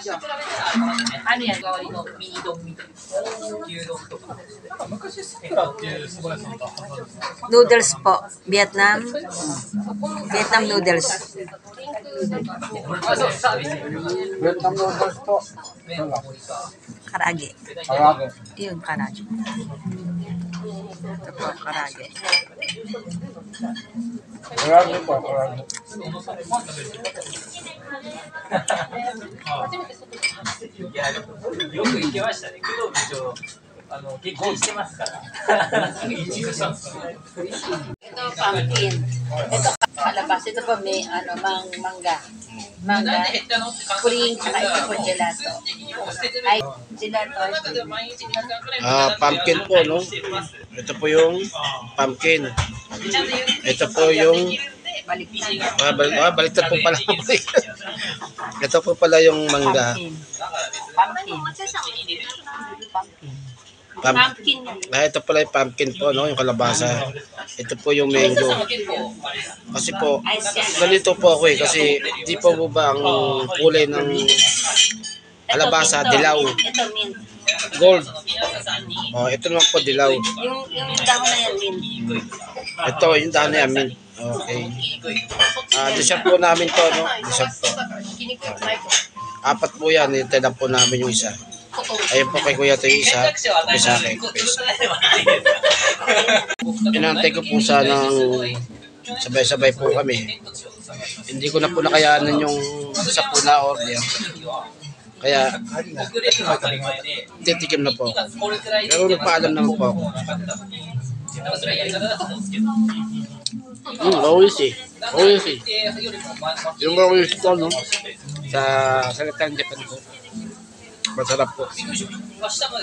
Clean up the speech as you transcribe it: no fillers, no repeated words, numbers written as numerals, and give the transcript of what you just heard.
じゃん。あるやん、代わりのミニ丼みたいな。牛丼とか。昔さくらっていう蕎麦屋さんだったはずです。Noodles po. Vietnam. Vietnam noodles. Vietnam noodles po. Karage. Karage. Yun, karage. Ito po, karage. Karage po, karage. いや、よく行きましたね。工藤部長、結婚してますから。移住したんですかね。Ito, pumpkin. Ito, kalabas. Ito po, may, mangga. Mangga. Puring, tsaka ito po, gelato. Ay, gelato. Pumpkin po, no? Ito po yung pumpkin. Ito po yung baliktad po pala. Ito po pala yung mangga. Pumpkin. Ito pala yung pumpkin po, no? Yung kalabasa. Ito po yung mango. Kasi po, ganito po ako kasi di po ba ang kulay ng kalabasa, dilaw. Ito, mint. Gold. Ito naman po, dilaw. Yung dahon na yan, mint. Ito, yung dahon na yan, mint. Okay. Dessert po namin to, no? Dessert po. Apat po yan. Hintay lang po namin yung isa. Ayun po kay Kuya ito yung isa. Isa kay Kuya. Inantay ko po sanang sabay-sabay po kami. Hindi ko na po nakayanan yung isa po na order. Kaya, titikim na po ako. Pero nagpaalam naman po ako. Oishi. Oishi. Yung oishi ko, no? Sa salitang Japan po. Masarap po. Masarap.